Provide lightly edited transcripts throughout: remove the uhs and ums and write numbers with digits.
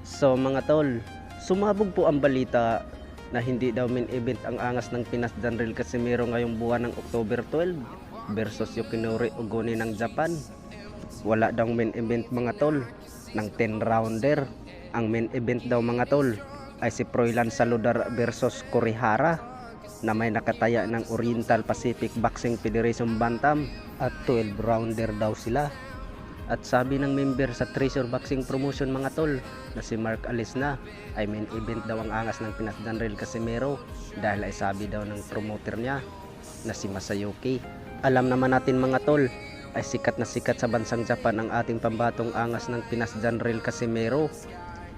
So mga tol, sumabog po ang balita na hindi daw main event ang angas ng Pinas Janril Casimero ngayong buwan ng October 12 versus Yukinori Ogoni ng Japan. Wala daw main event mga tol ng 10 rounder. Ang main event daw mga tol ay si Froilan Saludar versus Kurihara na may nakataya ng Oriental Pacific Boxing Federation Bantam at 12 rounder daw sila. At sabi ng member sa Treasure Boxing Promotion mga tol na si Mark Alisna ay main event daw ang angas ng Pinas Janril Casimero dahil ay sabi daw ng promoter niya na si Masayuki. Alam naman natin mga tol ay sikat na sikat sa bansang Japan ang ating pambatong angas ng Pinas Janril Casimero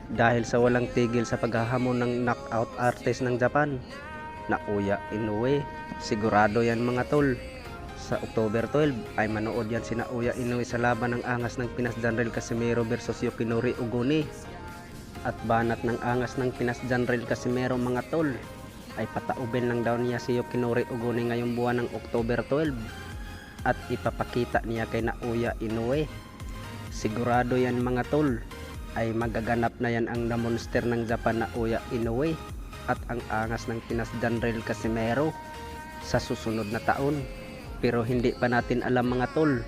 dahil sa walang tigil sa paghahamon ng knockout artist ng Japan na Naoya Inoue. Sigurado yan mga tol. Sa October 12 ay manood yan si Naoya Inoue sa laban ng angas ng Pinas Janril Casimero versus Yukinori Ogoni. At banat ng angas ng Pinas Janril Casimero mga tol ay patauben lang daw niya si Yukinori Ogoni ngayong buwan ng October 12 at ipapakita niya kay Naoya Inoue. Sigurado yan mga tol ay magaganap na yan ang The Monster ng Japan Naoya Inoue at ang angas ng Pinas Janril Casimero sa susunod na taon. Pero hindi pa natin alam mga tol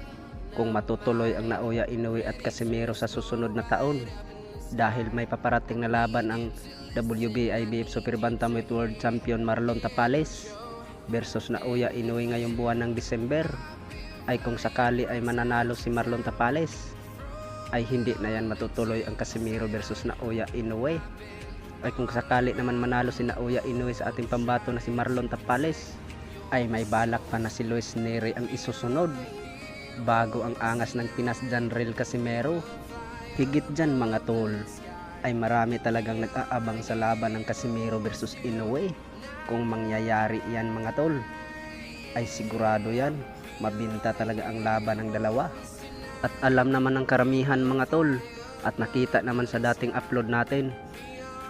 kung matutuloy ang Naoya Inoue at Casimero sa susunod na taon dahil may paparating na laban ang WBIBF Super Bantamweight World Champion Marlon Tapales versus Naoya Inoue ngayong buwan ng December. Ay kung sakali ay mananalo si Marlon Tapales ay hindi na yan matutuloy ang Casimero versus Naoya Inoue. Ay kung sakali naman manalo si Naoya Inoue sa ating pambato na si Marlon Tapales ay may balak pa na si Luis Neri ang isusunod bago ang angas ng Pinas Janril Casimero. Higit dyan mga tol ay marami talagang nag-aabang sa laban ng Casimero versus Inoue. Kung mangyayari yan mga tol ay sigurado yan mabinta talaga ang laban ng dalawa. At alam naman ng karamihan mga tol at nakita naman sa dating upload natin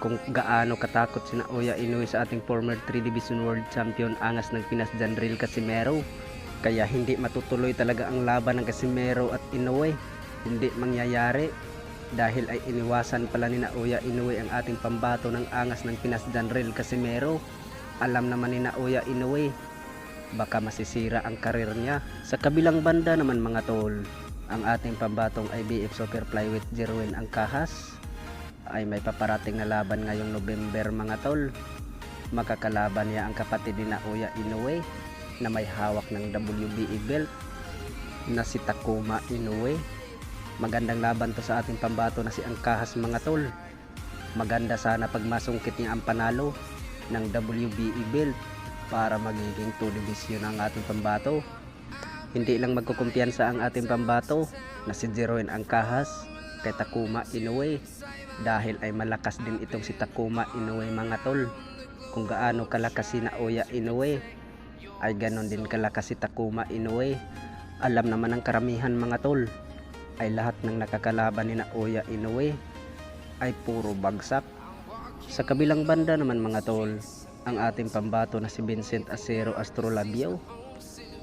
kung gaano katakot si Naoya Inoue sa ating former 3 Division World Champion angas ng Pinas Janril Casimero. Kaya hindi matutuloy talaga ang laban ng Casimero at Inoue. Hindi mangyayari dahil ay iniwasan pala ni Naoya Inoue ang ating pambato ng angas ng Pinas Janril Casimero. Alam naman ni Naoya Inoue baka masisira ang karir niya. Sa kabilang banda naman mga tol, ang ating pambatong IBF Super Flyweight Jerwin Angkahas ay may paparating na laban ngayong November mga tol. Makakalaban niya ang kapatid ni Naoya Inoue na may hawak ng WBA belt na si Takuma Inoue. Magandang laban to sa ating pambato na si Angkahas mga tol. Maganda sana pag masungkit niya ang panalo ng WBA belt para magiging 2 division ang ating pambato. Hindi lang magkukumpiyansa ang ating pambato na si Jerwin Angkahas kay Takuma Inoue dahil ay malakas din itong si Takuma Inoue mga tol. Kung gaano kalakas si Naoya Inoue ay ganon din kalakas si Takuma Inoue. Alam naman ng karamihan mga tol ay lahat ng nakakalaban ni Naoya Inoue ay puro bagsak. Sa kabilang banda naman mga tol, ang ating pambato na si Vincent Acero Astrolabio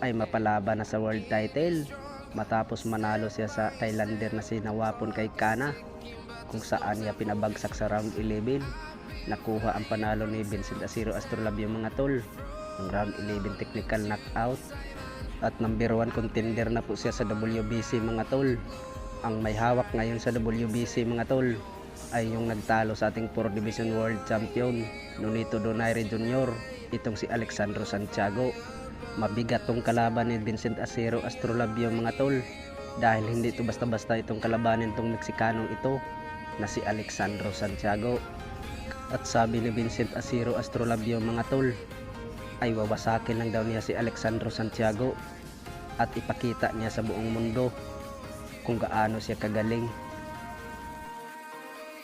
ay mapalaban na sa world title matapos manalo siya sa Thailander na si Nawapon kay Kana kung saan niya pinabagsak sa round 11. Nakuha ang panalo ni Vincent Acero Astrolabio mga tol ng round 11 technical knockout at number 1 contender na po siya sa WBC mga tol. Ang may hawak ngayon sa WBC mga tol ay yung nagtalo sa ating 4 Division World Champion Nonito Donaire Jr. itong si Alexandro Santiago. Mabigat tong kalaban ni Vincent Acero Astrolabio mga tol dahil hindi ito basta-basta itong kalabanin tong Meksikanong ito na si Alexandro Santiago. At sabi ni Vincent Acero Astrolabio mga tol ay wawasakin lang daw niya si Alexandro Santiago at ipakita niya sa buong mundo kung gaano siya kagaling.